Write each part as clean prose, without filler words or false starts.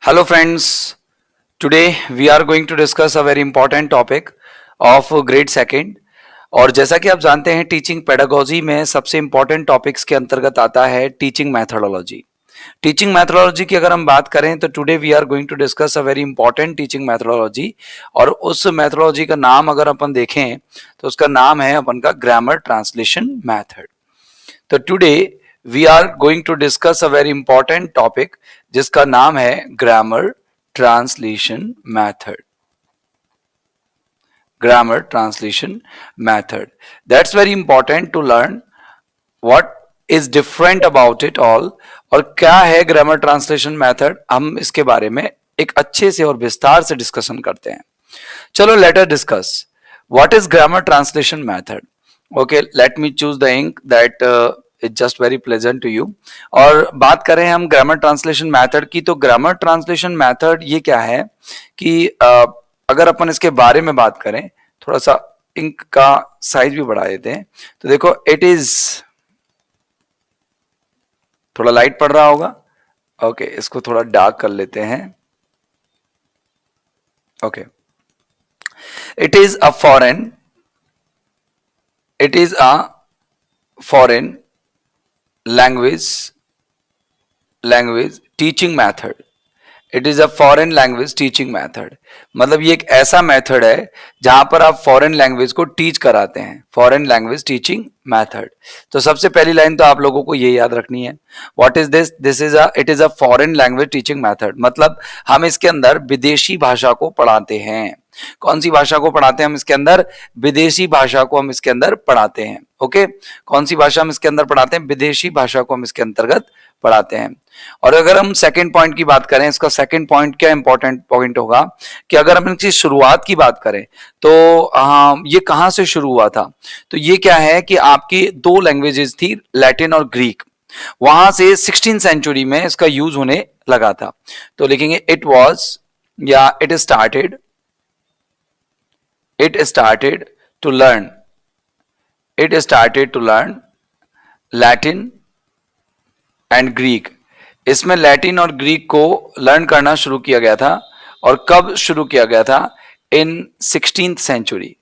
Hello friends, today we are going to discuss a very important topic of grade second। और जैसा कि आप जानते हैं टीचिंग पेडागोजी में सबसे इंपॉर्टेंट टॉपिक्स के अंतर्गत आता है टीचिंग मैथोडोलॉजी। टीचिंग मैथोडोलॉजी की अगर हम बात करें तो today we are going to discuss a very important teaching methodology. और उस मैथोडोलॉजी का नाम अगर अपन देखें तो उसका नाम है अपन का ग्रामर ट्रांसलेशन मैथड। तो today we are going to discuss a very important topic जिसका नाम है grammar translation method. Grammar translation method, that's very important to learn what is different about it all. और क्या है ग्रामर ट्रांसलेशन मैथड, हम इसके बारे में एक अच्छे से और विस्तार से डिस्कशन करते हैं। चलो let us discuss what is grammar translation method. Okay, let me choose the ink that is just very pleasant to you. और बात करें हम ग्रामर ट्रांसलेशन मैथड की, तो ग्रामर ट्रांसलेशन मैथड ये क्या है कि अगर अपन इसके बारे में बात करें, थोड़ा सा इंक का साइज भी बढ़ा देते हैं तो देखो इट इज थोड़ा लाइट पड़ रहा होगा। ओके, इसको थोड़ा डार्क कर लेते हैं। Okay, it is a foreign language teaching method. It is a foreign language teaching method, मतलब ये एक ऐसा मेथड है जहां पर आप फॉरेन लैंग्वेज को टीच कराते हैं। फॉरेन लैंग्वेज टीचिंग मैथड, तो सबसे पहली लाइन तो आप लोगों को ये याद रखनी है। What is this? It is a foreign language teaching method, मतलब हम इसके अंदर विदेशी भाषा को पढ़ाते हैं। कौन सी भाषा को पढ़ाते हैं हम इसके अंदर? विदेशी भाषा को हम इसके अंदर पढ़ाते हैं। ओके, कौन सी भाषा हम इसके अंदर पढ़ाते हैं? विदेशी भाषा को हम इसके अंतर्गत पढ़ाते हैं। और अगर हम सेकंड पॉइंट की बात करें, इसका सेकंड पॉइंट क्या इंपॉर्टेंट पॉइंट होगा कि अगर हम इसकी शुरुआत की बात करें तो ये कहां से शुरू हुआ था? तो ये क्या है कि आपकी दो लैंग्वेजेस थी, लैटिन और ग्रीक। वहां से 16 सेंचुरी में इसका यूज होने लगा था। तो लिखेंगे इट वॉज या it started to learn Latin and Greek. इसमें लैटिन और ग्रीक को लर्न करना शुरू किया गया था। और कब शुरू किया गया था? इन 16th सेंचुरी।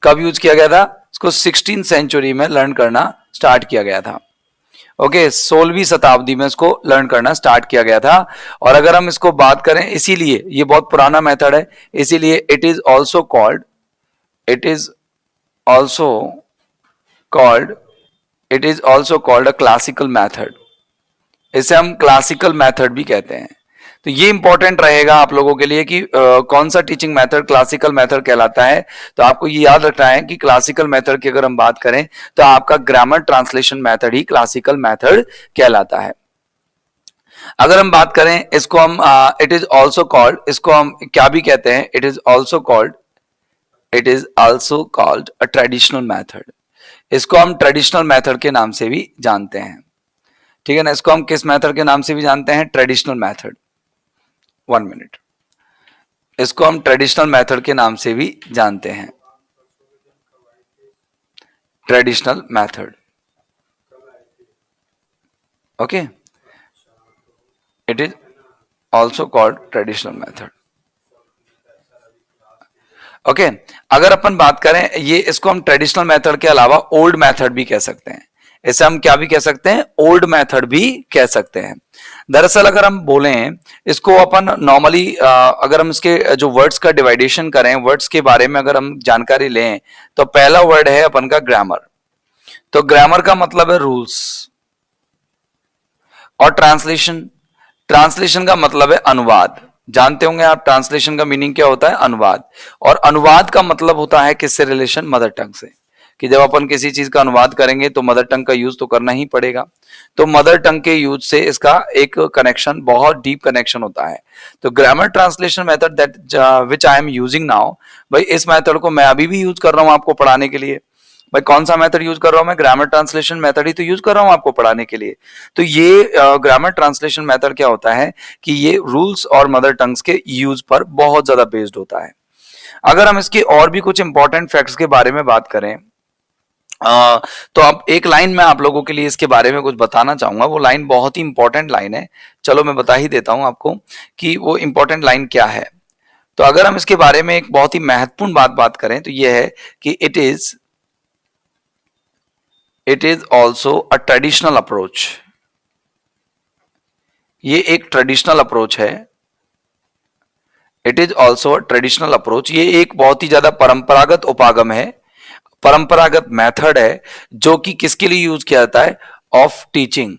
कब यूज किया गया था इसको? 16th सेंचुरी में लर्न करना स्टार्ट किया गया था। ओके, 16वीं शताब्दी में इसको लर्न करना स्टार्ट किया गया था। और अगर हम इसको बात करें, इसीलिए ये बहुत पुराना मेथड है, इसीलिए it is also called called it is also called a classical method. इसे हम क्लासिकल मेथड भी कहते हैं। तो ये इंपॉर्टेंट रहेगा आप लोगों के लिए कि कौन सा टीचिंग मेथड क्लासिकल मेथड कहलाता है। तो आपको ये याद रखना है कि क्लासिकल मेथड की अगर हम बात करें तो आपका ग्रामर ट्रांसलेशन मेथड ही क्लासिकल मेथड कहलाता है। अगर हम बात करें इसको हम इट इज ऑल्सो कॉल्ड, इसको हम क्या भी कहते हैं? It is also called a traditional method. इसको हम ट्रेडिशनल मेथड के नाम से भी जानते हैं। ठीक है ना, इसको हम किस मेथड के नाम से भी जानते हैं? Traditional method. 1 मिनट, इसको हम ट्रेडिशनल मेथड के नाम से भी जानते हैं। Traditional method, okay, it is also called traditional method. Okay, अगर अपन बात करें, ये इसको हम ट्रेडिशनल मेथड के अलावा ओल्ड मेथड भी कह सकते हैं। इसे हम क्या भी कह सकते हैं? ओल्ड मेथड भी कह सकते हैं। दरअसल अगर हम बोलें इसको अपन नॉर्मली अगर हम इसके जो वर्ड्स का डिवाइडेशन करें, वर्ड्स के बारे में अगर हम जानकारी लें, तो पहला वर्ड है अपन का ग्रामर। तो ग्रामर का मतलब है रूल्स। और ट्रांसलेशन का मतलब है अनुवाद। जानते होंगे आप ट्रांसलेशन का मीनिंग क्या होता है? अनुवाद। और अनुवाद का मतलब होता है किससे रिलेशन? मदर टंग से। कि जब अपन किसी चीज का अनुवाद करेंगे तो मदर टंग का यूज तो करना ही पड़ेगा। तो मदर टंग के यूज से इसका एक कनेक्शन, बहुत डीप कनेक्शन होता है। तो grammar translation method that which I am using now, भाई इस मेथड को मैं अभी भी यूज कर रहा हूं आपको पढ़ाने के लिए। भाई कौन सा मेथड यूज कर रहा हूं मैं? ग्रामर ट्रांसलेशन मेथड ही तो यूज कर रहा हूं आपको पढ़ाने के लिए। तो ये ग्रामर ट्रांसलेशन मेथड क्या होता है कि ये रूल्स और मदर टंग्स के यूज पर बहुत ज्यादा बेस्ड होता है। अगर हम इसके और भी कुछ इंपॉर्टेंट फैक्ट्स के बारे में बात करें, तो अब एक लाइन मैं आप लोगों के लिए इसके बारे में कुछ बताना चाहूंगा। वो लाइन बहुत ही इंपॉर्टेंट लाइन है। चलो मैं बता ही देता हूं आपको कि वो इंपॉर्टेंट लाइन क्या है। तो अगर हम इसके बारे में एक बहुत ही महत्वपूर्ण बात करें तो ये है कि it is also a traditional approach. ये एक ट्रेडिशनल अप्रोच है। It is also a traditional approach. ये एक बहुत ही ज्यादा परंपरागत उपागम है, परंपरागत मेथड है, जो कि किसके लिए यूज किया जाता है? Of teaching,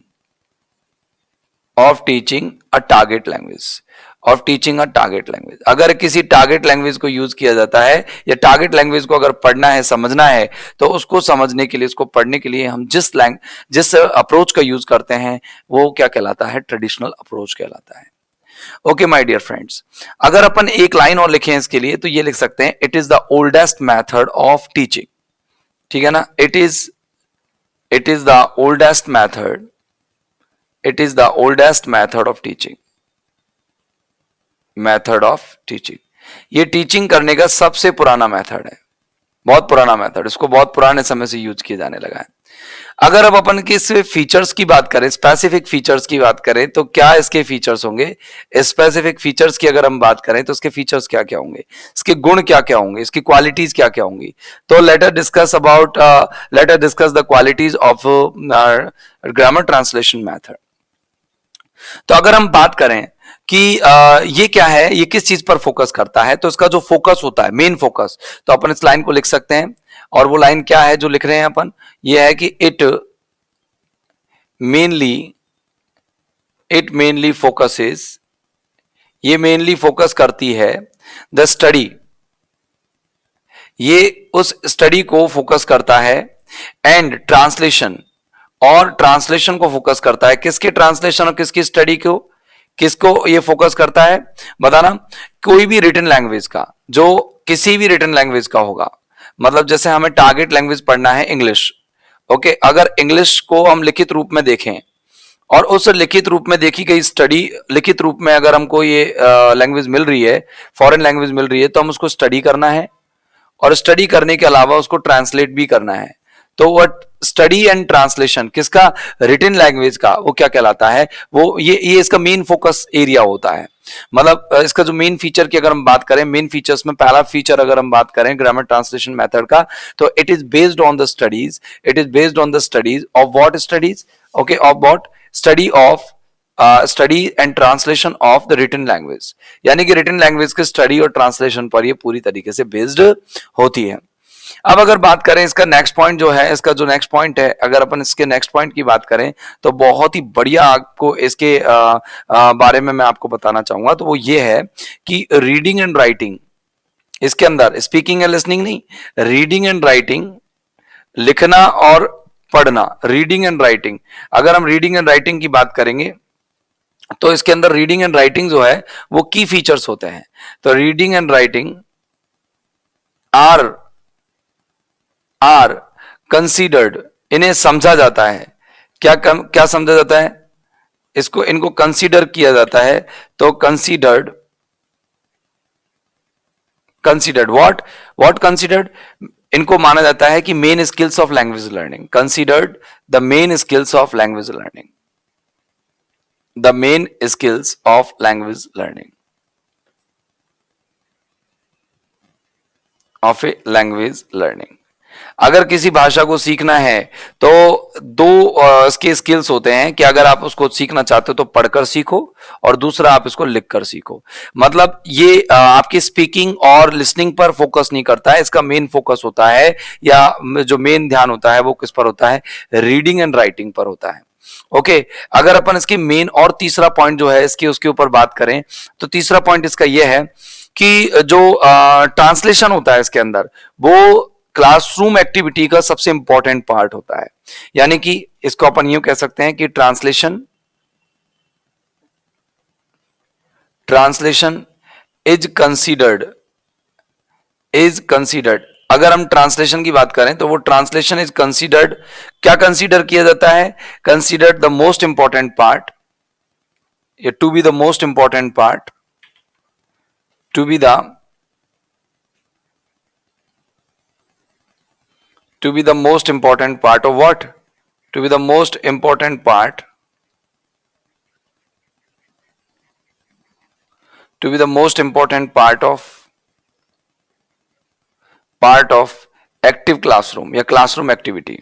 of teaching a target language, of teaching a target language. अगर किसी टारगेट लैंग्वेज को यूज किया जाता है या टारगेट लैंग्वेज को अगर पढ़ना है, समझना है, तो उसको समझने के लिए, उसको पढ़ने के लिए हम जिस अप्रोच का यूज करते हैं वो क्या कहलाता है? ट्रेडिशनल अप्रोच कहलाता है। ओके माय डियर फ्रेंड्स, अगर अपन एक लाइन और लिखें इसके लिए तो ये लिख सकते हैं, it is the oldest method of teaching. ठीक है ना? It is the oldest method, it is the oldest method of teaching, method of teaching. ये टीचिंग करने का सबसे पुराना मेथड है, बहुत पुराना मेथड, इसको बहुत पुराने समय से यूज किया जाने लगा है। अगर अब अपन किस फीचर्स की बात करें, स्पेसिफिक फीचर्स की बात करें, तो क्या इसके फीचर्स होंगे? स्पेसिफिक फीचर्स की अगर हम बात करें तो इसके फीचर्स क्या क्या होंगे, इसके गुण क्या क्या होंगे, इसकी क्वालिटीज क्या क्या होंगी? तो let us discuss the qualities of grammar translation method. तो अगर हम बात करें कि ये क्या है, ये किस चीज पर फोकस करता है, तो इसका जो फोकस होता है, मेन फोकस, तो अपन इस लाइन को लिख सकते हैं। और वो लाइन क्या है जो लिख रहे हैं अपन? ये है कि मेनली इट मेनली फोकसेस, ये मेनली फोकस करती है द स्टडी, ये उस स्टडी को फोकस करता है, एंड ट्रांसलेशन, और ट्रांसलेशन को फोकस करता है। किसके ट्रांसलेशन और किसकी स्टडी को, किसको ये फोकस करता है? बताना। कोई भी रिटन लैंग्वेज का, जो किसी भी रिटन लैंग्वेज का होगा, मतलब जैसे हमें टारगेट लैंग्वेज पढ़ना है इंग्लिश। ओके, अगर इंग्लिश को हम लिखित रूप में देखें और उस लिखित रूप में देखी गई स्टडी, लिखित रूप में अगर हमको ये लैंग्वेज मिल रही है, फॉरेन लैंग्वेज मिल रही है, तो हम उसको स्टडी करना है, और स्टडी करने के अलावा उसको ट्रांसलेट भी करना है। तो वट स्टडी एंड ट्रांसलेशन किसका? रिटन लैंग्वेज का, वो क्या कहलाता है? वो ये इसका मेन फोकस एरिया होता है। मतलब इसका जो मेन फीचर की अगर हम बात करें, मेन फीचर्स में पहला फीचर अगर हम बात करें ग्रामर ट्रांसलेशन मेथड का, तो it is based on the studies, it is based on the studies of what studies, okay, of what study of study and translation of the written language. यानी कि written language के study और translation पर ये पूरी तरीके से based होती है। अब अगर बात करें इसका नेक्स्ट पॉइंट जो है, इसका जो नेक्स्ट पॉइंट है, अगर अपन इसके नेक्स्ट पॉइंट की बात करें तो बहुत ही बढ़िया आपको इसके बारे में मैं आपको बताना चाहूंगा। तो वो ये है कि रीडिंग एंड राइटिंग, इसके अंदर स्पीकिंग एंड लिसनिंग नहीं, रीडिंग एंड राइटिंग, लिखना और पढ़ना, रीडिंग एंड राइटिंग। अगर हम रीडिंग एंड राइटिंग की बात करेंगे तो इसके अंदर रीडिंग एंड राइटिंग जो है वो की फीचर्स होते हैं। तो reading and writing are are considered, इन्हें समझा जाता है। क्या समझा जाता है? इसको इनको कंसीडर किया जाता है। तो कंसीडर्ड, कंसीडर्ड व्हाट कंसीडर्ड, इनको माना जाता है कि main skills of language learning, considered the main skills of language learning, the main skills of language learning, of a language learning. अगर किसी भाषा को सीखना है तो दो इसके स्किल्स होते हैं कि अगर आप उसको सीखना चाहते हो तो पढ़कर सीखो, और दूसरा आप इसको लिखकर सीखो। मतलब ये आपकी स्पीकिंग और लिसनिंग पर फोकस नहीं करता है, इसका मेन फोकस होता है, या जो मेन ध्यान होता है वो किस पर होता है? रीडिंग एंड राइटिंग पर होता है। ओके, अगर अपन इसकी मेन और तीसरा पॉइंट जो है इसके उसके ऊपर बात करें, तो तीसरा पॉइंट इसका यह है कि जो ट्रांसलेशन होता है इसके अंदर, वो क्लासरूम एक्टिविटी का सबसे इंपॉर्टेंट पार्ट होता है। यानी कि इसको अपन यूं कह सकते हैं कि ट्रांसलेशन इज कंसीडर्ड। अगर हम ट्रांसलेशन की बात करें तो वो ट्रांसलेशन इज कंसीडर्ड, क्या कंसीडर किया जाता है? Considered the most important part, to be the most important part, to be the to be the most important part of what? To be the most important part, to be the most important part of active classroom या classroom activity,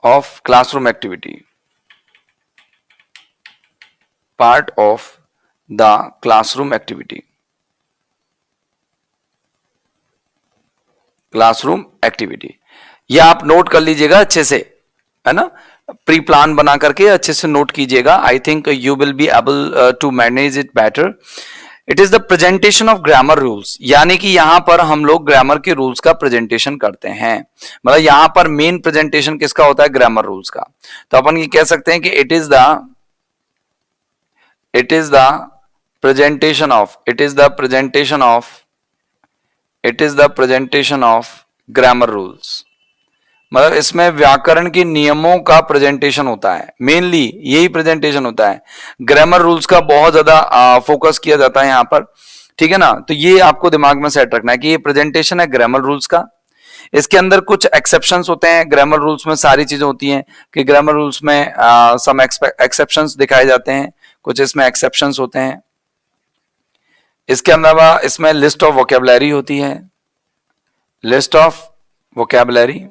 of classroom activity, part of the classroom activity, classroom activity. ये आप note कर लीजिएगा अच्छे से, है ना, pre plan बना करके अच्छे से नोट कीजिएगा। I think you will be able to manage it better. It is the presentation of grammar rules, यानी कि यहां पर हम लोग ग्रामर के रूल्स का प्रेजेंटेशन करते हैं। मतलब यहां पर मेन प्रेजेंटेशन किसका होता है? ग्रामर रूल्स का। तो अपन ये कह सकते हैं कि it is the presentation of grammar rules. मतलब इसमें व्याकरण के नियमों का प्रेजेंटेशन होता है, मेनली यही प्रेजेंटेशन होता है। ग्रामर रूल्स का बहुत ज्यादा फोकस किया जाता है यहां पर, ठीक है ना। तो ये आपको दिमाग में सेट रखना है कि ये प्रेजेंटेशन है ग्रामर रूल्स का। इसके अंदर कुछ एक्सेप्शंस होते हैं। ग्रामर रूल्स में सारी चीजें होती हैं कि ग्रामर रूल्स में सम एक्सेप्शंस दिखाए जाते हैं, कुछ इसमें एक्सेप्शंस होते हैं। इसके अलावा इसमें लिस्ट ऑफ वोकेबलरी होती है, लिस्ट ऑफ वोकेबलरी।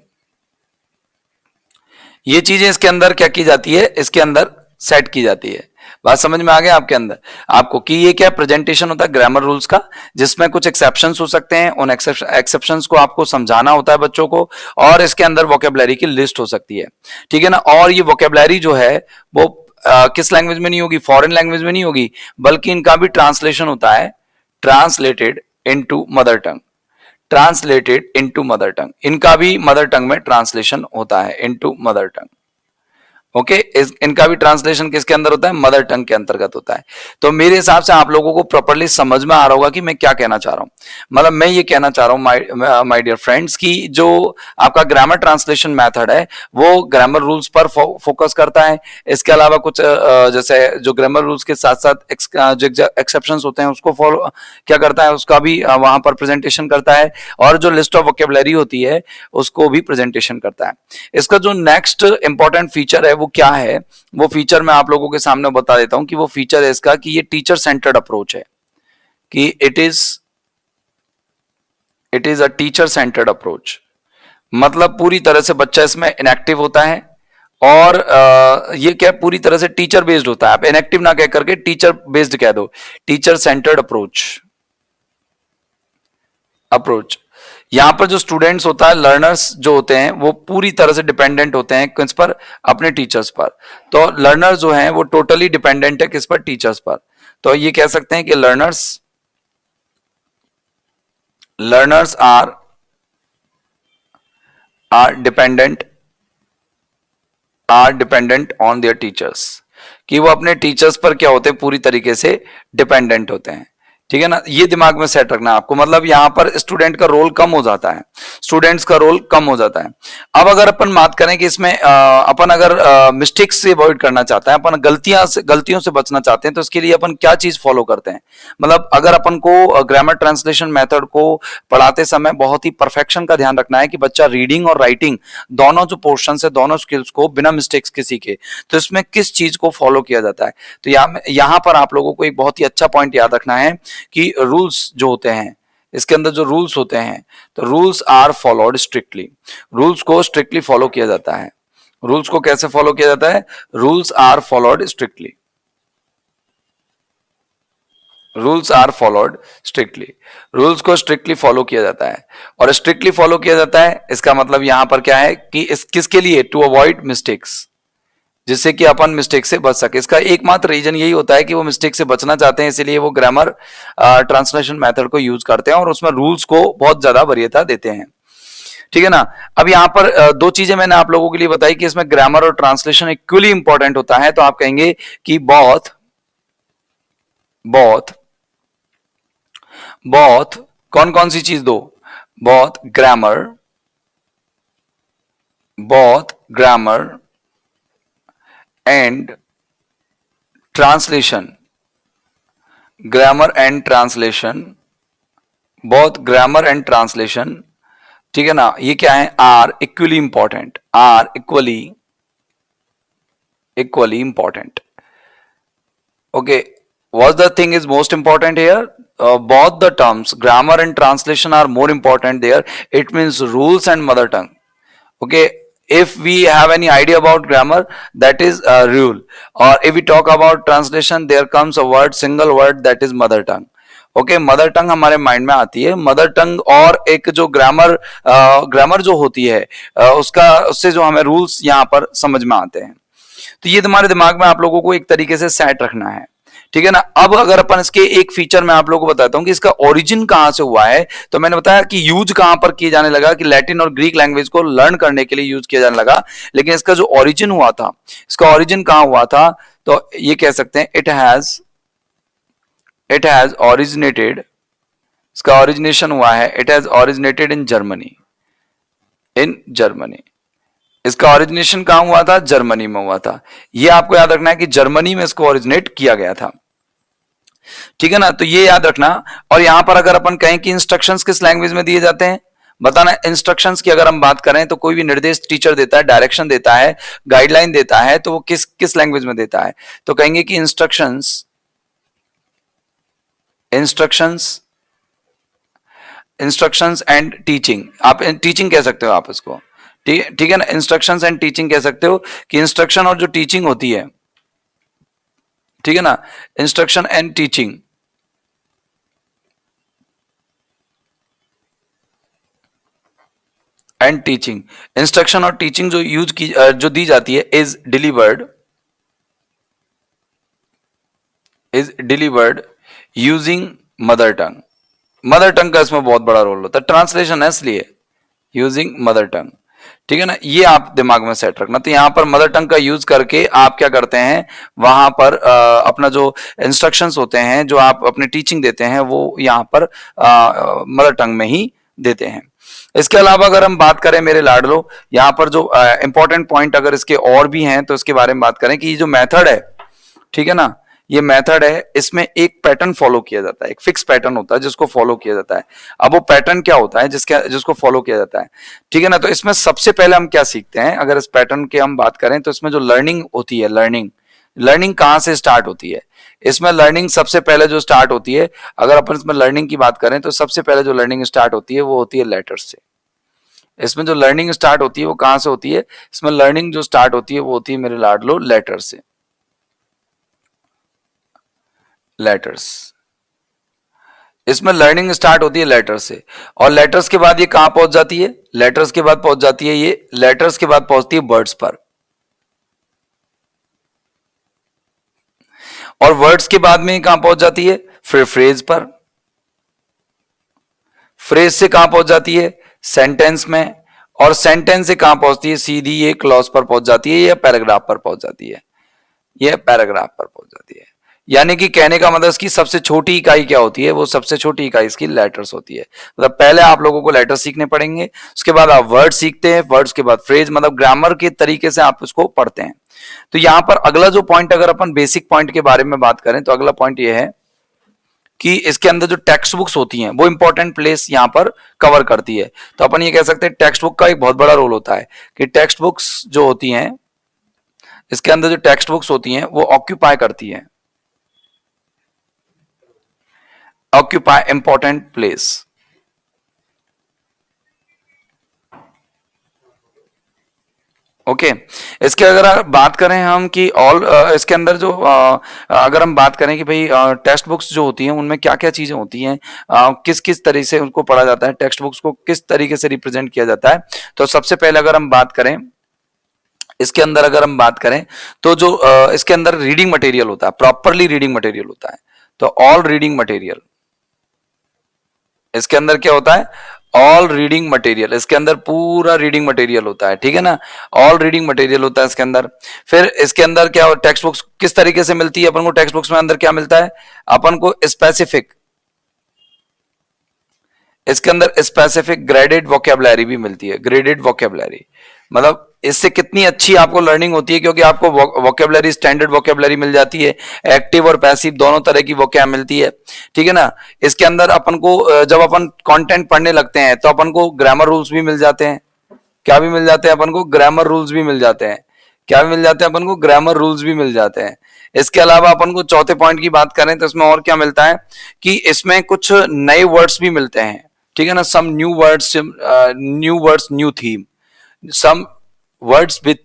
ये चीजें इसके अंदर क्या की जाती है? इसके अंदर सेट की जाती है। बात समझ में आ गया आपके अंदर आपको कि ये क्या प्रेजेंटेशन होता है ग्रामर रूल्स का, जिसमें कुछ एक्सेप्शंस हो सकते हैं। उन एक्सेप्शंस को आपको समझाना होता है बच्चों को, और इसके अंदर वोकेबलरी की लिस्ट हो सकती है, ठीक है ना। और ये वोकेबलरी जो है वो किस लैंग्वेज में नहीं होगी? फॉरेन लैंग्वेज में नहीं होगी, बल्कि इनका भी ट्रांसलेशन होता है, translated into mother tongue, translated into mother tongue. इनका भी मदर टंग में ट्रांसलेशन होता है, इनटू मदर टंग। ओके इनका भी ट्रांसलेशन किसके अंदर होता है? मदर टंग के अंतर्गत होता है। तो मेरे हिसाब से आप लोगों को प्रॉपर्ली समझ में आ रहा होगा कि मैं क्या कहना चाह रहा हूं। मतलब मैं ये कहना चाह रहा हूं माय डियर फ्रेंड्स कि जो आपका ग्रामर ट्रांसलेशन मेथड है वो ग्रामर रूल्स पर फोकस करता है। इसके अलावा कुछ जैसे जो ग्रामर रूल्स के साथ साथ जो एक्सेप्शंस होते हैं उसको फॉलो क्या करता है, उसका भी वहां पर प्रेजेंटेशन करता है। और जो लिस्ट ऑफ वोकेबलरी होती है उसको भी प्रेजेंटेशन करता है। इसका जो नेक्स्ट इंपॉर्टेंट फीचर है वो क्या है? वो फीचर मैं आप लोगों के सामने बता देता हूं कि वो फीचर है इसका कि ये टीचर सेंटर्ड अप्रोच है, कि it is a teacher centred approach. मतलब पूरी तरह से बच्चा इसमें इनएक्टिव होता है, और ये क्या पूरी तरह से टीचर बेस्ड होता है। आप इनएक्टिव ना कह करके टीचर बेस्ड कह दो, टीचर सेंटर्ड अप्रोच। यहां पर जो स्टूडेंट्स होता है, लर्नर्स जो होते हैं वो पूरी तरह से डिपेंडेंट होते हैं किस पर? अपने टीचर्स पर। तो लर्नर्स जो हैं वो टोटली डिपेंडेंट है किस पर? टीचर्स पर। तो ये कह सकते हैं कि learners are dependent on their teachers, कि वो अपने टीचर्स पर क्या होते हैं? पूरी तरीके से डिपेंडेंट होते हैं, ठीक है ना। ये दिमाग में सेट रखना है आपको। मतलब यहां पर स्टूडेंट का रोल कम हो जाता है, स्टूडेंट्स का रोल कम हो जाता है। अब अगर अपन बात करें कि इसमें अपन अगर मिस्टेक्स से अवॉइड करना चाहते हैं, अपन गलतियों से बचना चाहते हैं, तो इसके लिए अपन क्या चीज फॉलो करते हैं? मतलब अगर अपन को ग्रामर ट्रांसलेशन मेथड को पढ़ाते समय बहुत ही परफेक्शन का ध्यान रखना है कि बच्चा रीडिंग और राइटिंग दोनों जो पोर्शन है, दोनों स्किल्स को बिना मिस्टेक्स के सीखे, तो इसमें किस चीज को फॉलो किया जाता है? तो यहां पर आप लोगों को एक बहुत ही अच्छा पॉइंट याद रखना है कि रूल्स जो होते हैं, इसके अंदर जो रूल्स होते हैं, तो rules are followed strictly. Rules को स्ट्रिक्टली फॉलो किया जाता है। रूल्स को कैसे फॉलो किया जाता है? Rules are followed strictly, rules are followed strictly. Rules को स्ट्रिक्टली फॉलो किया जाता है। और स्ट्रिक्टली फॉलो किया जाता है इसका मतलब यहां पर क्या है कि किसके लिए? टू अवॉइड मिस्टेक्स, जिससे कि अपन मिस्टेक से बच सके। इसका एकमात्र रीजन यही होता है कि वो मिस्टेक से बचना चाहते हैं, इसीलिए वो ग्रामर ट्रांसलेशन मेथड को यूज करते हैं और उसमें रूल्स को बहुत ज्यादा वरीयता देते हैं, ठीक है ना। अब यहां पर दो चीजें मैंने आप लोगों के लिए बताई कि इसमें ग्रामर और ट्रांसलेशन इक्वली इंपॉर्टेंट होता है। तो आप कहेंगे कि बहुत बहुत बहुत कौन कौन सी चीज दो? बहुत grammar and translation, grammar and translation, बहुत ग्रामर एंड ट्रांसलेशन ठीक है ना, ये क्या है, are equally important, are equally important. Okay, what the thing is most important here? Both the terms, grammar and translation, are more important there. It means rules and mother tongue. Okay, if we have any idea about grammar, that is a rule. Or if we talk about translation, there comes a word, single word, that is mother tongue. Okay mother tongue हमारे mind में आती है. Mother tongue और एक जो grammar जो होती है उसका उससे जो हमें रूल्स यहाँ पर समझ में आते हैं. तो ये तुम्हारे दिमाग में आप लोगों को एक तरीके से सेट रखना है. ठीक है ना. अब अगर अपन इसके एक फीचर मैं आप लोगों को बताता हूं कि इसका ओरिजिन कहां से हुआ है, तो मैंने बताया कि यूज कहां पर किए जाने लगा, कि लैटिन और ग्रीक लैंग्वेज को लर्न करने के लिए यूज किया जाने लगा. लेकिन इसका जो ओरिजिन हुआ था, इसका ओरिजिन कहां हुआ था, तो ये कह सकते हैं इट हैज ओरिजिनेटेड, इसका ओरिजिनेशन हुआ है, it has originated in Germany. इसका ओरिजिनेशन कहां हुआ था, जर्मनी में हुआ था. ये आपको याद रखना है कि जर्मनी में इसको ओरिजिनेट किया गया था. ठीक है ना, तो ये याद रखना. और यहां पर अगर अपन कहें कि इंस्ट्रक्शंस किस लैंग्वेज में दिए जाते हैं, बताना. इंस्ट्रक्शंस की अगर हम बात करें तो कोई भी निर्देश टीचर देता है, डायरेक्शन देता है, गाइडलाइन देता है, तो वो किस किस लैंग्वेज में देता है, तो कहेंगे कि इंस्ट्रक्शंस एंड टीचिंग. आप टीचिंग कह सकते हो आप इसको. ठीक है ना, इंस्ट्रक्शंस एंड टीचिंग कह सकते हो कि इंस्ट्रक्शन और जो टीचिंग होती है, ठीक है ना, इंस्ट्रक्शन एंड टीचिंग. इंस्ट्रक्शन और टीचिंग जो यूज की जो दी जाती है, is delivered using mother tongue. Mother tongue का इसमें बहुत बड़ा रोल होता है. ट्रांसलेशन है इसलिए यूजिंग मदर टंग. ठीक है ना, ये आप दिमाग में सेट रखना. तो यहां पर मदर टंग का यूज करके आप क्या करते हैं, वहां पर अपना जो इंस्ट्रक्शंस होते हैं, जो आप अपने टीचिंग देते हैं, वो यहां पर मदर टंग में ही देते हैं. इसके अलावा अगर हम बात करें मेरे लाडलो, यहाँ पर जो इंपॉर्टेंट पॉइंट अगर इसके और भी हैं तो इसके बारे में बात करें कि ये जो मेथड है, ठीक है ना, ये मेथड है, इसमें एक पैटर्न फॉलो किया जाता है, एक फिक्स पैटर्न होता है जिसको फॉलो किया जाता है. अब वो पैटर्न क्या होता है जिसको फॉलो किया जाता है, ठीक है ना. तो इसमें सबसे पहले हम क्या सीखते हैं, अगर इस पैटर्न की हम बात करें तो इसमें जो लर्निंग होती है, लर्निंग कहां से स्टार्ट होती है, इसमें लर्निंग सबसे पहले जो स्टार्ट होती है, अगर अपन इसमें लर्निंग की बात करें तो सबसे पहले जो लर्निंग स्टार्ट होती है वो होती है लेटर्स से. इसमें जो लर्निंग स्टार्ट होती है वो कहां से होती है, इसमें लर्निंग जो स्टार्ट होती है वो होती है मेरे लाडलो लेटर से. लेटर्स, इसमें लर्निंग स्टार्ट होती है लेटर से. और लेटर्स के बाद ये कहां पहुंच जाती है, लेटर्स के बाद पहुंच जाती है ये, लेटर्स के बाद पहुंचती है वर्ड्स पर. और वर्ड्स के बाद में कहां पहुंच जाती है, फिर फ्रेज पर. फ्रेज से कहां पहुंच जाती है, सेंटेंस में. और सेंटेंस से कहां पहुंचती है, सीधी ये क्लॉज पर पहुंच जाती है, या पैराग्राफ पर पहुंच जाती है, ये पैराग्राफ पर पहुंच जाती है. यानी कि कहने का मतलब इसकी सबसे छोटी इकाई क्या होती है, वो सबसे छोटी इकाई इसकी लेटर्स होती है. मतलब पहले आप लोगों को लेटर सीखने पड़ेंगे, उसके बाद आप वर्ड सीखते हैं, वर्ड्स के बाद फ्रेज, मतलब ग्रामर के तरीके से आप उसको पढ़ते हैं. तो यहां पर अगला जो पॉइंट, अगर अपन बेसिक पॉइंट के बारे में बात करें तो अगला पॉइंट ये है कि इसके अंदर जो टेक्स्ट बुक्स होती हैं वो इंपॉर्टेंट प्लेस यहां पर कवर करती है. तो अपन ये कह सकते हैं टेक्स्ट बुक का एक बहुत बड़ा रोल होता है, कि टेक्स्ट बुक्स जो होती हैं, इसके अंदर जो टेक्स्ट बुक्स होती हैं वो ऑक्यूपाई करती हैं, ऑक्यूपाई इंपॉर्टेंट प्लेस. ओके इसके अगर बात करें हम कि ऑल इसके अंदर जो अगर हम बात करें कि भाई टेक्स्ट बुक्स जो होती हैं उनमें क्या क्या चीजें होती हैं, किस किस तरीके से उनको पढ़ा जाता है, टेक्स्ट बुक्स को किस तरीके से रिप्रेजेंट किया जाता है. तो सबसे पहले अगर हम बात करें इसके अंदर, अगर हम बात करें तो जो इसके अंदर रीडिंग मटेरियल होता है, प्रॉपरली रीडिंग मटेरियल होता है. तो ऑल रीडिंग मटेरियल, इसके अंदर क्या होता है, ऑल रीडिंग मटेरियल, इसके अंदर पूरा रीडिंग मटेरियल होता है. ठीक है ना, ऑल रीडिंग मटेरियल होता है इसके अंदर. फिर इसके अंदर क्या, टेक्स्ट बुक्स किस तरीके से मिलती है अपन को, टेक्स्ट बुक्स में अंदर क्या मिलता है, अपन को स्पेसिफिक, इसके अंदर स्पेसिफिक ग्रेडेड वोकेबलरी भी मिलती है. ग्रेडेड वोकेबलरी मतलब इससे कितनी अच्छी आपको लर्निंग होती है, क्योंकि आपको वोकेबलरी, स्टैंडर्ड वोकेबलरी मिल जाती है, एक्टिव और पैसिव दोनों तरह की वोकैब मिलती है, ठीक है ना। इसके अंदर अपन को जब अपन कंटेंट पढ़ने लगते हैं तो अपन को ग्रामर रूल्स भी मिल जाते हैं। क्या भी मिल जाते हैं अपन को? ग्रामर रूल्स भी मिल जाते हैं। क्या भी मिल जाते हैं अपन को? ग्रामर रूल्स भी मिल जाते हैं। इसके अलावा अपन को चौथे पॉइंट की बात करें तो इसमें और क्या मिलता है कि इसमें कुछ नए वर्ड्स भी मिलते हैं, ठीक है ना। Some new words, new theme, some words with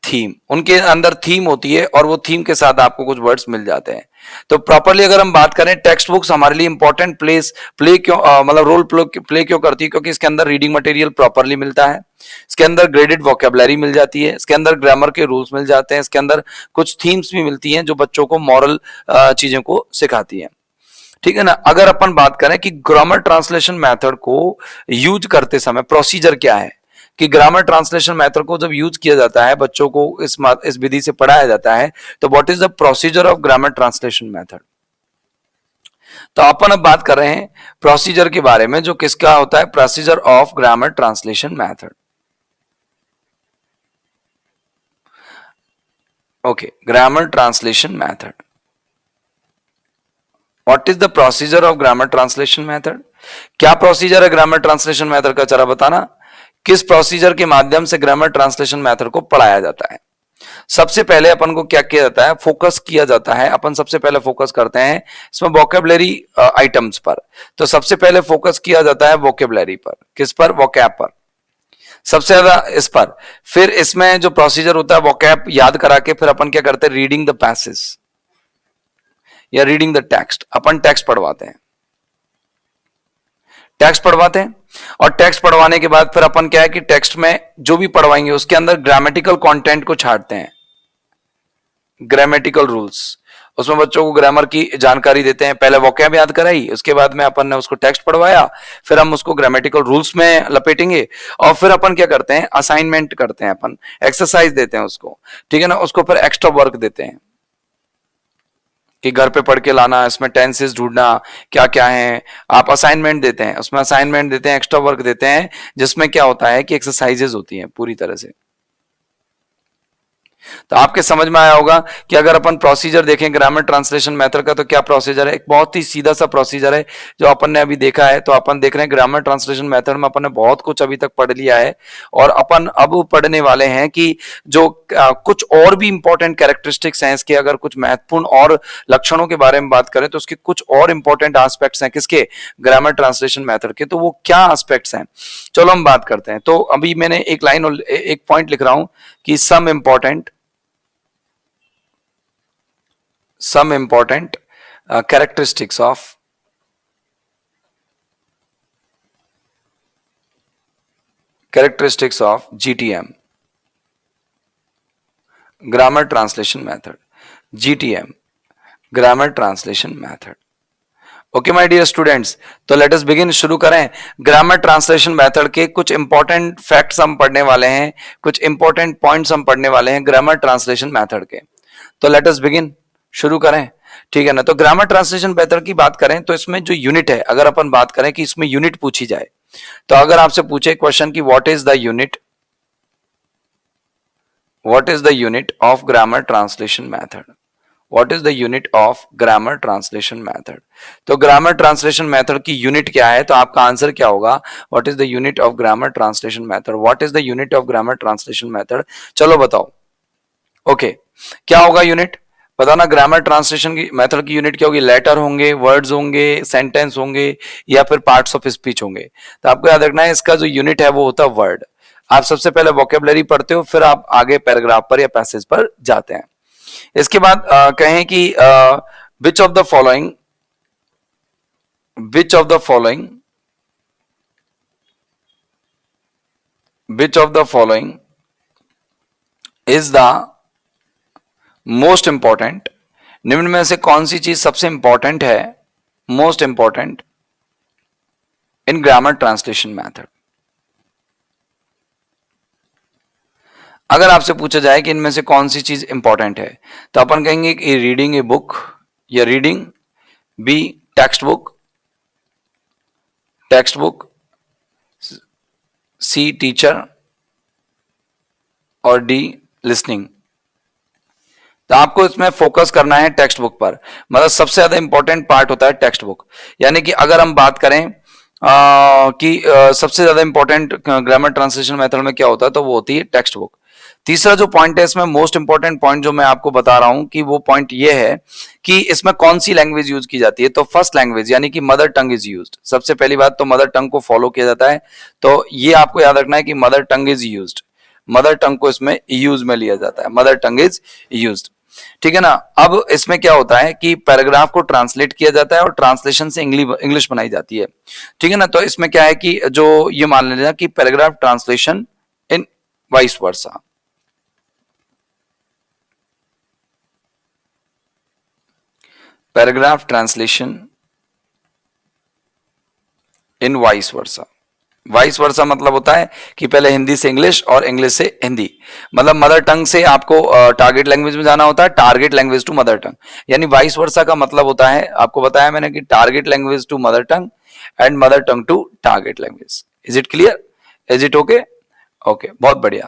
theme, उनके अंदर थीम होती है और वो थीम के साथ आपको कुछ वर्ड्स मिल जाते हैं। तो प्रॉपरली अगर हम बात करें, टेक्स्ट बुक्स हमारे लिए इंपॉर्टेंट प्ले क्यों मतलब रोल प्ले क्यों करती है? क्योंकि इसके अंदर रीडिंग मटेरियल प्रॉपरली मिलता है, इसके अंदर ग्रेडेड वोकेबलरी मिल जाती है, इसके अंदर ग्रामर के रूल्स मिल जाते हैं, इसके अंदर कुछ थीम्स भी मिलती हैं जो बच्चों को मॉरल चीजों को सिखाती है, ठीक है ना। अगर अपन बात करें कि ग्रामर ट्रांसलेशन मेथड को यूज करते समय प्रोसीजर क्या है, कि ग्रामर ट्रांसलेशन मेथड को जब यूज किया जाता है, बच्चों को इस विधि से पढ़ाया जाता है, तो what is the procedure of grammar translation method. तो अपन अब बात कर रहे हैं प्रोसीजर के बारे में, जो किसका होता है? Procedure of grammar translation method. Okay, grammar translation method, what is the procedure of grammar translation method. क्या प्रोसीजर है ग्रामर ट्रांसलेशन मेथड का? जरा बताना, किस प्रोसीजर के माध्यम से ग्रामर ट्रांसलेशन मेथड को पढ़ाया जाता है। सबसे पहले अपन को क्या किया जाता है? फोकस किया जाता है। अपन सबसे पहले फोकस करते हैं इसमें वोकेबलरी आइटम्स पर। तो सबसे पहले फोकस किया जाता है वोकेबलरी पर। किस पर? वोकैब पर, सबसे ज्यादा इस पर। फिर इसमें जो प्रोसीजर होता है, वोकैब याद करा के फिर अपन क्या करते हैं? रीडिंग द पैसेज या रीडिंग द टेक्स्ट, अपन टेक्स्ट पढ़वाते हैं, टेक्स्ट पढ़वाते हैं। और टेक्स्ट पढ़वाने के बाद फिर अपन क्या है कि टेक्स्ट में जो भी पढ़वाएंगे उसके अंदर ग्रामेटिकल कंटेंट को छांटते हैं, ग्रामेटिकल रूल्स, उसमें बच्चों को ग्रामर की जानकारी देते हैं। पहले वोकैब याद कराई, उसके बाद में अपन ने उसको टेक्स्ट पढ़वाया, फिर हम उसको ग्रामेटिकल रूल्स में लपेटेंगे और फिर अपन क्या करते हैं? असाइनमेंट करते हैं, अपन एक्सरसाइज देते हैं उसको, ठीक है ना। उसको फिर एक्स्ट्रा वर्क देते हैं कि घर पे पढ़ के लाना, इसमें टेंसेस ढूंढना क्या क्या है, आप असाइनमेंट देते हैं, उसमें असाइनमेंट देते हैं, एक्स्ट्रा वर्क देते हैं, जिसमें क्या होता है कि एक्सरसाइजेज होती हैं पूरी तरह से। तो आपके समझ में आया होगा कि अगर अपन प्रोसीजर देखें ग्रामर ट्रांसलेशन मेथड का, तो क्या प्रोसीजर है? एक बहुत ही सीधा सा प्रोसीजर है जो अपन ने अभी देखा है। तो अपन देख रहे हैं ग्रामर ट्रांसलेशन मेथड में अपन ने बहुत कुछ अभी तक पढ़ लिया है, और अपन अब पढ़ने वाले हैं कि जो कुछ और भी इंपॉर्टेंट कैरेक्टरिस्टिक्स हैं इसके, अगर कुछ महत्वपूर्ण और लक्षणों के बारे में बात करें तो उसके कुछ और इंपॉर्टेंट एस्पेक्ट्स हैं किसके? ग्रामर ट्रांसलेशन मेथड के। तो वो क्या एस्पेक्ट्स हैं, चलो हम बात करते हैं। तो अभी मैंने एक लाइन और एक पॉइंट लिख रहा हूं कि some important characteristics of GTM, grammar translation method, GTM, grammar translation method। Okay my dear students, तो लेट अस बिगिन, शुरू करें। ग्रामर ट्रांसलेशन मेथड के कुछ इंपॉर्टेंट फैक्ट्स हम पढ़ने वाले हैं, कुछ इंपॉर्टेंट पॉइंट्स हम पढ़ने वाले हैं ग्रामर ट्रांसलेशन मेथड के। तो लेट अस बिगिन, शुरू करें, ठीक है ना। तो ग्रामर ट्रांसलेशन मेथड की बात करें तो इसमें जो यूनिट है, अगर अपन बात करें कि इसमें यूनिट पूछी जाए, तो अगर आपसे पूछे क्वेश्चन की what is the unit of grammar translation method, what is the unit of grammar translation method, तो ग्रामर ट्रांसलेशन मेथड की यूनिट क्या है? तो आपका आंसर क्या होगा? What is the unit of grammar translation method, what is the unit of grammar translation method, चलो बताओ। ओके, क्या होगा यूनिट? बताना। ग्रामर ट्रांसलेशन की मेथड की यूनिट क्या होगी? लेटर होंगे, वर्ड्स होंगे, सेंटेंस होंगे, या फिर पार्ट्स ऑफ स्पीच होंगे। तो आपको याद रखना है इसका जो यूनिट है वो होता है वर्ड। आप सबसे पहले वोकेबलरी पढ़ते हो, फिर आप आगे पैराग्राफ पर या पैसेज पर जाते हैं। इसके बाद कहें कि which of the following which of the following which of the following is the most important, निम्न में से कौन सी चीज सबसे इंपॉर्टेंट है, most important in grammar translation method. अगर आपसे पूछा जाए कि इनमें से कौन सी चीज इंपॉर्टेंट है, तो अपन कहेंगे कि रीडिंग ए बुक, या रीडिंग, बी टेक्स्ट बुक, सी टीचर, और डी लिसनिंग। तो आपको इसमें फोकस करना है टेक्स्ट बुक पर, मतलब सबसे ज्यादा इंपॉर्टेंट पार्ट होता है टेक्स्ट बुक। यानी कि अगर हम बात करें कि सबसे ज्यादा इंपॉर्टेंट ग्रामर ट्रांसलेशन मेथड में क्या होता है, तो वो होती है टेक्स्ट बुक। तीसरा जो पॉइंट है इसमें, मोस्ट इंपॉर्टेंट पॉइंट जो मैं आपको बता रहा हूं, कि वो पॉइंट ये है कि इसमें कौन सी लैंग्वेज यूज की जाती है। तो फर्स्ट लैंग्वेज यानी कि मदर टंग इज यूज्ड। सबसे पहली बात तो मदर टंग को फॉलो किया जाता है, तो ये आपको याद रखना है कि mother tongue is used, mother tongue को इसमें यूज में लिया जाता है, मदर टंग इज यूज्ड। ठीक है ना। अब इसमें क्या होता है कि पैराग्राफ को ट्रांसलेट किया जाता है और ट्रांसलेशन से इंग्लिश बनाई जाती है। ठीक है ना। तो इसमें क्या है कि जो ये मान लेना कि paragraph translation in vice versa, paragraph translation in vice versa. Vice versa मतलब होता है कि पहले हिंदी से इंग्लिश और इंग्लिश से हिंदी, मतलब मदर टंग से आपको टारगेट लैंग्वेज में जाना होता है, target language to mother tongue. यानी वाइस वर्सा का मतलब होता है, आपको बताया मैंने, कि target language to mother tongue and mother tongue to target language. Is it clear? Is it okay? Okay, बहुत बढ़िया।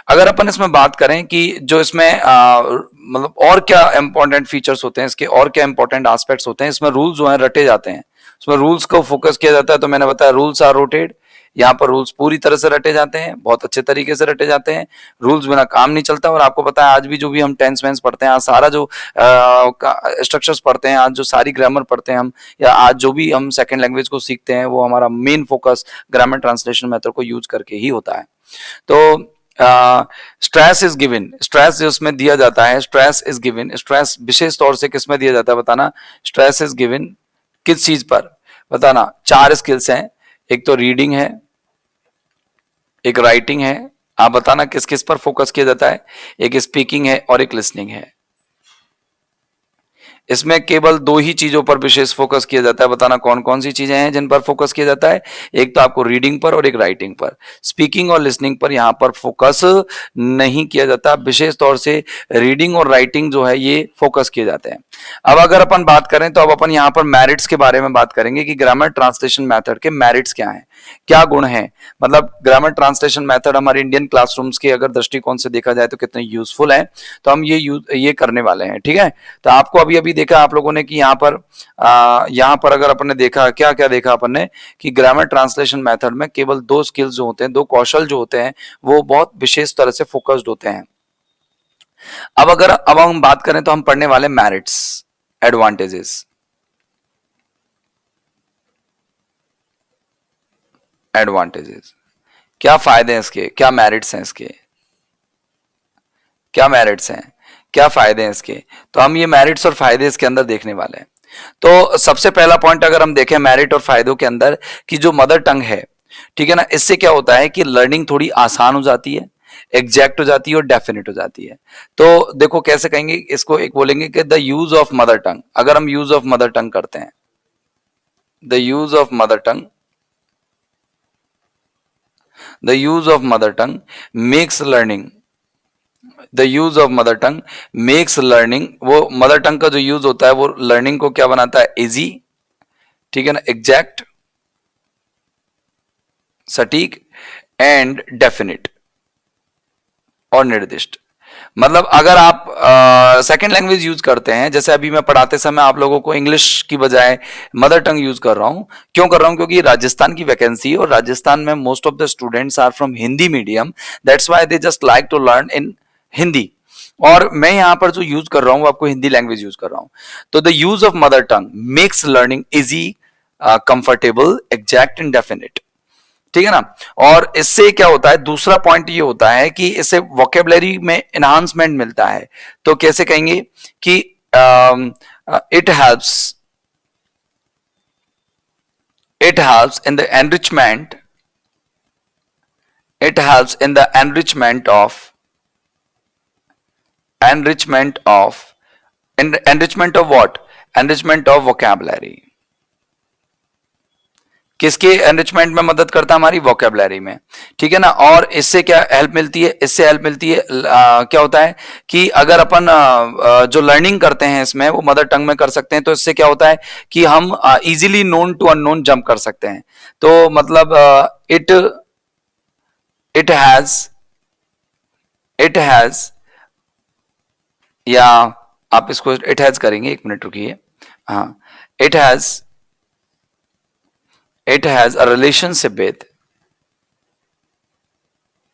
अगर अपन इसमें बात करें कि जो इसमें मतलब और क्या इंपॉर्टेंट फीचर्स होते हैं इसके, और क्या इंपॉर्टेंट एस्पेक्ट्स होते हैं, इसमें रूल्स जो है रटे जाते हैं, इसमें रूल्स को फोकस किया जाता है। तो मैंने बताया रूल्स आर रोटेड, यहाँ पर रूल्स पूरी तरह से रटे जाते हैं, बहुत अच्छे तरीके से रटे जाते हैं। रूल्स बिना काम नहीं चलता। और आपको पता है आज भी जो भी हम टेंस वेंस पढ़ते हैं, आज सारा जो स्ट्रक्चर्स पढ़ते हैं, आज जो सारी ग्रामर पढ़ते हैं हम, या आज जो भी हम सेकंड लैंग्वेज को सीखते हैं, वो हमारा main focus grammar translation method को यूज करके ही होता है। तो स्ट्रेस इज गिवन, स्ट्रेस जो उसमें दिया जाता है, स्ट्रेस इज गिवन, स्ट्रेस विशेष तौर से किस में दिया जाता है बताना। स्ट्रेस इज गिवन किस चीज पर बताना। चार स्किल्स हैं, एक तो रीडिंग है, एक राइटिंग है, आप बताना किस किस पर फोकस किया जाता है, एक स्पीकिंग है और एक लिसनिंग है। इसमें केवल दो ही चीजों पर विशेष फोकस किया जाता है, बताना कौन कौन सी चीजें हैं जिन पर फोकस किया जाता है। एक तो आपको रीडिंग पर और एक राइटिंग पर। स्पीकिंग और लिसनिंग पर यहां पर फोकस नहीं किया जाता, विशेष तौर से रीडिंग और राइटिंग जो है ये फोकस किए जाते हैं। अब अगर अपन बात करें तो अब अपन यहां पर मेरिट्स के बारे में बात करेंगे कि ग्रामर ट्रांसलेशन मेथड के मेरिट्स क्या हैं, क्या गुण हैं। मतलब ग्रामर ट्रांसलेशन मेथड हमारे इंडियन क्लासरूम्स के अगर दृष्टिकोण से देखा जाए तो कितने यूजफुल है, तो हम ये करने वाले हैं। ठीक है। तो आपको अभी अभी देखा आप लोगों ने कि यहाँ पर अगर अपन ने देखा, क्या क्या देखा अपन ने, कि ग्रामर ट्रांसलेशन मेथड में केवल दो स्किल्स जो होते हैं, दो कौशल जो होते हैं, वो बहुत विशेष तरह से फोकस्ड होते हैं। अब हम बात करें तो हम पढ़ने वाले मेरिट्स, एडवांटेजेस। एडवांटेजेस क्या फायदे हैं इसके, क्या मेरिट्स हैं इसके, क्या मेरिट्स हैं, क्या फायदे हैं इसके। तो हम ये मेरिट्स और फायदे इसके अंदर देखने वाले हैं। तो सबसे पहला पॉइंट अगर हम देखें मेरिट और फायदों के अंदर, कि जो मदर टंग है, ठीक है ना, इससे क्या होता है कि लर्निंग थोड़ी आसान हो जाती है, एग्जैक्ट हो जाती है और डेफिनेट हो जाती है। तो देखो कैसे कहेंगे इसको, एक बोलेंगे कि the use of mother tongue. अगर हम यूज ऑफ मदर टंग करते हैं, the use of mother tongue, the use of mother tongue makes learning, the use of mother tongue makes learning, वो मदर टंग का जो यूज होता है वो लर्निंग को क्या बनाता है, इजी, ठीक है ना, एग्जैक्ट, सटीक एंड डेफिनिट और निर्दिष्ट। मतलब अगर आप सेकंड लैंग्वेज यूज करते हैं, जैसे अभी मैं पढ़ाते समय आप लोगों को इंग्लिश की बजाय मदर टंग यूज कर रहा हूं, क्यों कर रहा हूं, क्योंकि राजस्थान की वैकेंसी है और राजस्थान में most of the students are from Hindi medium, that's why they just like to learn in Hindi. और मैं यहां पर जो यूज कर रहा हूं आपको हिंदी लैंग्वेज यूज कर रहा हूं। तो the use of mother tongue makes learning easy, comfortable, exact and definite. ठीक है ना। और इससे क्या होता है, दूसरा पॉइंट ये होता है कि इससे वोकेबलरी में एनहांसमेंट मिलता है। तो कैसे कहेंगे कि it helps, it helps in the enrichment, it helps in the enrichment of, enrichment of, enrichment of what, enrichment of vocabulary. किसके एनरिचमेंट में मदद करता है, हमारी वोकेबलरी में। ठीक है ना। और इससे क्या हेल्प मिलती है, इससे हेल्प मिलती है क्या होता है कि अगर अपन जो लर्निंग करते हैं इसमें वो मदर टंग में कर सकते हैं, तो इससे क्या होता है कि हम easily known to unknown jump कर सकते हैं। तो मतलब it it has it has, या आप इसको इट हैज करेंगे, एक मिनट रुकिए। हाँ, it has, it has a relationship with,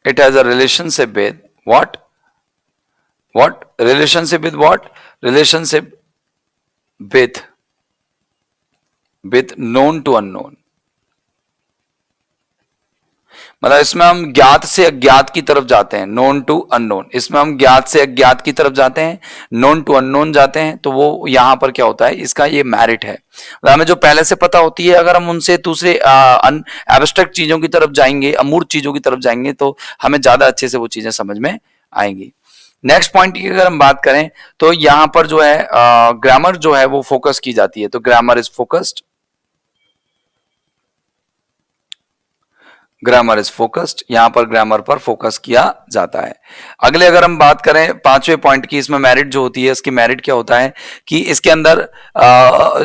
it has a relationship with what relationship with what relationship with known to unknown। मतलब इसमें हम ज्ञात से अज्ञात की तरफ जाते हैं, नोन टू अननोन। इसमें हम ज्ञात से अज्ञात की तरफ जाते हैं, नोन टू अननोन जाते हैं। तो वो यहां पर क्या होता है, इसका ये मेरिट है। मतलब हमें जो पहले से पता होती है, अगर हम उनसे दूसरे एब्स्ट्रैक्ट चीजों की तरफ जाएंगे, अमूर्त चीजों की तरफ जाएंगे, तो हमें ज्यादा अच्छे से वो चीजें समझ में आएंगी। नेक्स्ट पॉइंट की अगर हम बात करें, तो यहां पर जो है ग्रामर जो है वो फोकस की जाती है। तो grammar is focused, grammar is focused, यहां पर ग्रामर पर फोकस किया जाता है। अगले अगर हम बात करें पांचवें पॉइंट की, इसमें मेरिट जो होती है, इसकी मेरिट क्या होता है कि इसके अंदर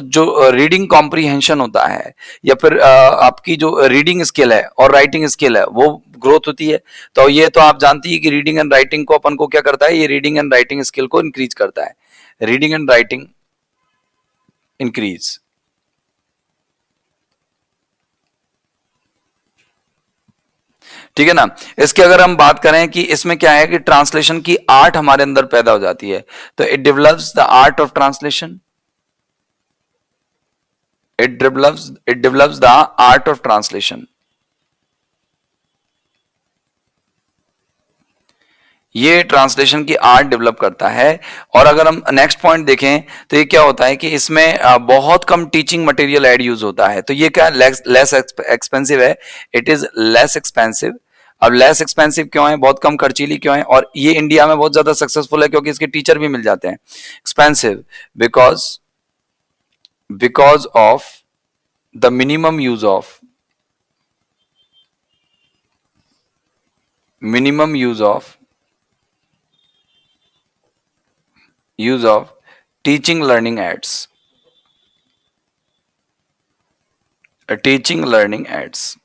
जो रीडिंग कॉम्प्रीहेंशन होता है, या फिर आपकी जो रीडिंग स्किल है और राइटिंग स्किल है, वो ग्रोथ होती है। तो ये तो आप जानती है कि रीडिंग एंड राइटिंग को अपन को क्या करता है, ये रीडिंग एंड राइटिंग स्किल को इंक्रीज करता है। रीडिंग एंड राइटिंग इंक्रीज, ठीक है ना। इसके अगर हम बात करें कि इसमें क्या है कि ट्रांसलेशन की आर्ट हमारे अंदर पैदा हो जाती है। तो it develops the art of translation, it develops the art of translation. ये ट्रांसलेशन की आर्ट डेवलप करता है। और अगर हम नेक्स्ट पॉइंट देखें, तो ये क्या होता है कि इसमें बहुत कम टीचिंग मटेरियल ऐड यूज होता है। तो ये क्या लेस एक्सपेंसिव है, इट इज लेस एक्सपेंसिव। अब लेस एक्सपेंसिव क्यों है, बहुत कम खर्चीली क्यों है, और ये इंडिया में बहुत ज्यादा सक्सेसफुल है क्योंकि इसके टीचर भी मिल जाते हैं। Expensive because because of the minimum use of teaching learning aids, teaching learning aids.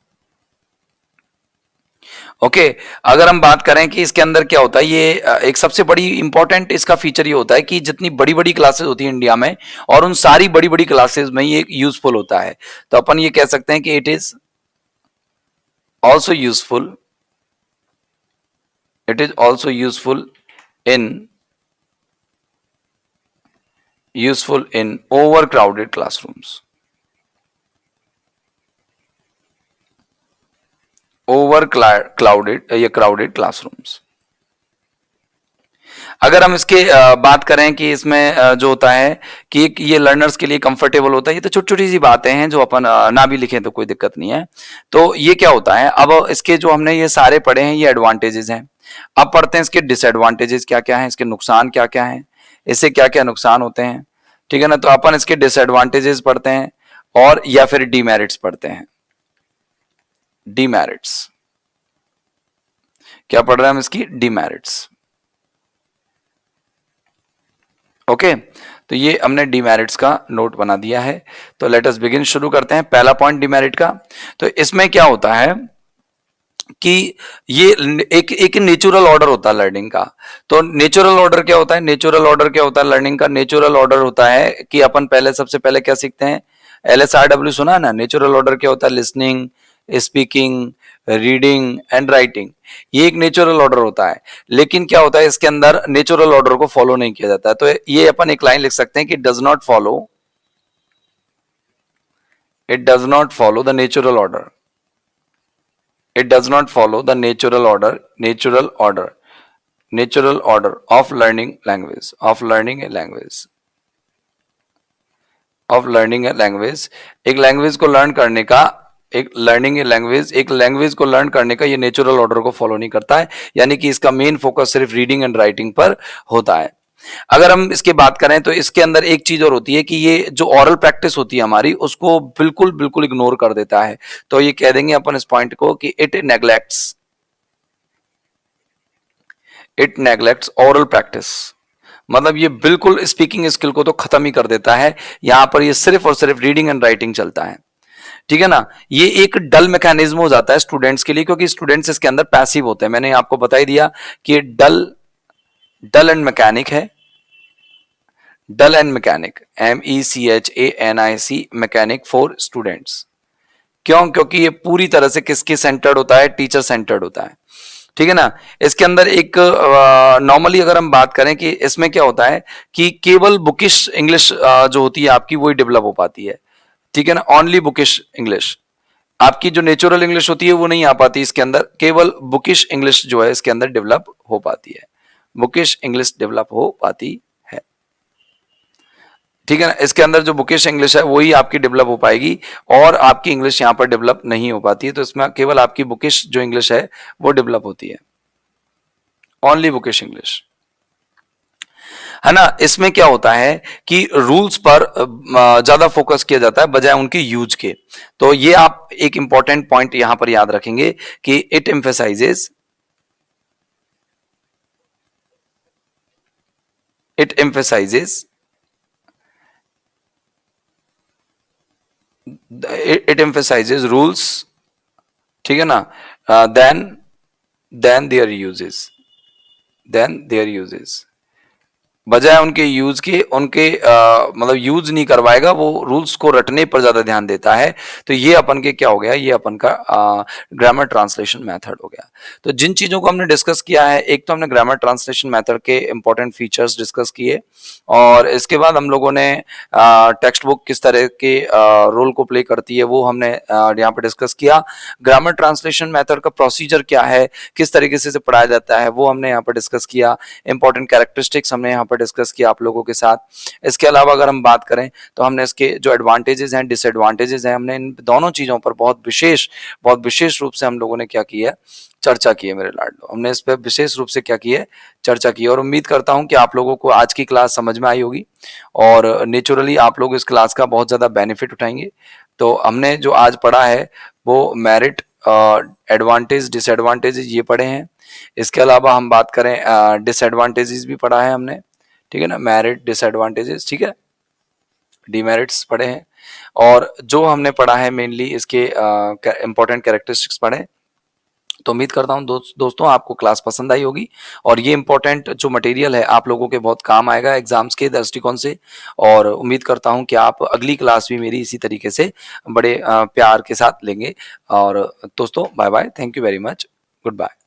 Okay अगर हम बात करें कि इसके अंदर क्या होता है, ये एक सबसे बड़ी इंपॉर्टेंट इसका फीचर ये होता है कि जितनी बड़ी बड़ी क्लासेस होती है इंडिया में, और उन सारी बड़ी बड़ी क्लासेस में ये यूजफुल होता है। तो अपन ये कह सकते हैं कि it is also useful, it is also useful in over crowded classrooms, over clouded या क्राउडेड क्लासरूम्स। अगर हम इसके बात करें कि इसमें जो होता है कि ये लर्नर्स के लिए कंफर्टेबल होता है, ये तो छोटी छोटी सी बातें हैं जो अपन ना भी लिखें तो कोई दिक्कत नहीं है। तो ये क्या होता है, अब इसके जो हमने ये सारे पढ़े हैं, ये एडवांटेजेस हैं। अब पढ़ते हैं इसके डिसएडवांटेजेस क्या क्या हैं, इसके नुकसान क्या क्या हैं, इससे क्या क्या नुकसान होते हैं, ठीक है ना। तो अपन इसके डिसएडवांटेजेस पढ़ते हैं, और या फिर डीमेरिट्स पढ़ते हैं। डीमेरिट्स क्या पढ़ रहे हैं हम, इसकी डीमेरिट्स। ओके तो ये हमने डीमेरिट्स का नोट बना दिया है। तो लेट अस बिगिन, शुरू करते हैं पहला पॉइंट डीमेरिट का। तो इसमें क्या होता है कि ये एक एक नेचुरल ऑर्डर होता है लर्निंग का। तो नेचुरल ऑर्डर क्या होता है, नेचुरल ऑर्डर क्या होता है लर्निंग का, नेचुरल ऑर्डर होता है कि अपन पहले सबसे पहले क्या सीखते हैं, LSRW सुना है ना। नेचुरल ऑर्डर क्या होता है, listening, speaking, reading and writing. ये एक नेचुरल ऑर्डर होता है। लेकिन क्या होता है, इसके अंदर नेचुरल ऑर्डर को फॉलो नहीं किया जाता है। तो ये अपन एक लाइन लिख सकते हैं कि it does not follow the natural order, it does not follow the natural order of learning a language। एक लैंग्वेज को लर्न करने का, एक लैंग्वेज को लर्न करने का ये नेचुरल ऑर्डर को फॉलो नहीं करता है। यानी कि इसका मेन फोकस सिर्फ रीडिंग एंड राइटिंग पर होता है। अगर हम इसकी बात करें तो इसके अंदर एक चीज और होती है कि ये जो ऑरल प्रैक्टिस होती है हमारी, उसको बिल्कुल बिल्कुल इग्नोर कर देता है। तो ये कह देंगे अपन इस पॉइंट को कि इट नेग्लेक्ट्स ऑरल प्रैक्टिस। मतलब ये बिल्कुल स्पीकिंग स्किल को तो खत्म ही कर देता है। यहां पर ये सिर्फ और सिर्फ रीडिंग एंड राइटिंग चलता है, ठीक है ना। ये एक डल मैकेनिज्म हो जाता है स्टूडेंट्स के लिए, क्योंकि स्टूडेंट्स इसके अंदर पैसिव होते हैं। मैंने आपको बता ही दिया कि डल डल एंड मैकेनिक है, dull and mechanic, MECHANIC, mechanic for students. क्यों? क्योंकि ये पूरी तरह से किसके सेंटर्ड होता है? टीचर सेंटर्ड होता है। ठीक है ना। इसके अंदर एक नॉर्मली अगर हम बात करें कि इसमें क्या होता है कि केवल बुकिश इंग्लिश जो होती है आपकी वही डेवलप हो पाती है। ठीक है ना, ओनली बुकिश इंग्लिश। आपकी जो नेचुरल इंग्लिश होती है वो नहीं आ पाती इसके अंदर, केवल बुकिश इंग्लिश जो है इसके अंदर डेवलप हो पाती है, बुकिश इंग्लिश डेवलप हो पाती है। ठीक है ना, इसके अंदर जो बुकिश इंग्लिश है वही आपकी डेवलप हो पाएगी, और आपकी इंग्लिश यहाँ पर डेवलप नहीं हो पाती है। तो इसमें केवल आपकी बुकिश जो इंग्लिश है वो डेवलप होती है, ओनली बुकिश इंग्लिश, है ना। इसमें क्या होता है कि रूल्स पर ज्यादा फोकस किया जाता है बजाय उनके यूज के। तो ये आप एक इंपॉर्टेंट पॉइंट यहां पर याद रखेंगे कि it emphasises, it emphasises it emphasises rules, ठीक है ना, then then their uses, then their uses, बजाय उनके यूज के, उनके मतलब यूज नहीं करवाएगा, वो रूल्स को रटने पर ज्यादा ध्यान देता है। तो ये अपन के क्या हो गया, ये अपन का ग्रामर ट्रांसलेशन मेथड हो गया। तो जिन चीजों को हमने डिस्कस किया है, एक तो हमने ग्रामर ट्रांसलेशन मेथड के इंपॉर्टेंट फीचर्स डिस्कस किए, और इसके बाद हम लोगों ने टेक्स्ट बुक किस तरह के रोल को प्ले करती है वो हमने यहाँ पे डिस्कस किया। ग्रामर ट्रांसलेशन मेथड का प्रोसीजर क्या है, किस तरीके से पढ़ाया जाता है, वो हमने यहाँ पर डिस्कस किया। इंपॉर्टेंट कैरेक्टरिस्टिक्स हमने यहाँ पर डिस्कस किया आप लोगों के साथ। इसके अलावा अगर हम बात करें तो हमने इसके जो एडवांटेजेस हैं, डिसएडवांटेजेस हैं, हमने इन दोनों चीजों पर बहुत विशेष रूप से हम लोगों ने क्या किया, चर्चा की है मेरे लाडलो। हमने इस पर विशेष रूप से क्या की है, चर्चा की है। और उम्मीद करता हूं कि आप लोगों को आज की क्लास समझ में आई होगी, और नेचुरली आप लोग इस क्लास का बहुत ज्यादा बेनिफिट उठाएंगे। तो हमने जो आज पढ़ा है वो मेरिट, एडवांटेज, डिसएडवांटेजेस ये पढ़े हैं। इसके अलावा हम बात करें डिसएडवांटेजेस भी पढ़ा है हमने, ठीक है ना, मेरिट, डिसएडवांटेजेस, ठीक है, डिमेरिट्स पढ़े हैं। और जो हमने पढ़ा है मेनली इसके इंपॉर्टेंट कैरेक्टरिस्टिक्स पढ़े। तो उम्मीद करता हूँ दोस्तों आपको क्लास पसंद आई होगी, और ये इंपॉर्टेंट जो मटेरियल है आप लोगों के बहुत काम आएगा एग्जाम्स के दृष्टिकोण से। और उम्मीद करता हूँ कि आप अगली क्लास भी मेरी इसी तरीके से बड़े प्यार के साथ लेंगे। और दोस्तों bye bye, thank you very much, good bye.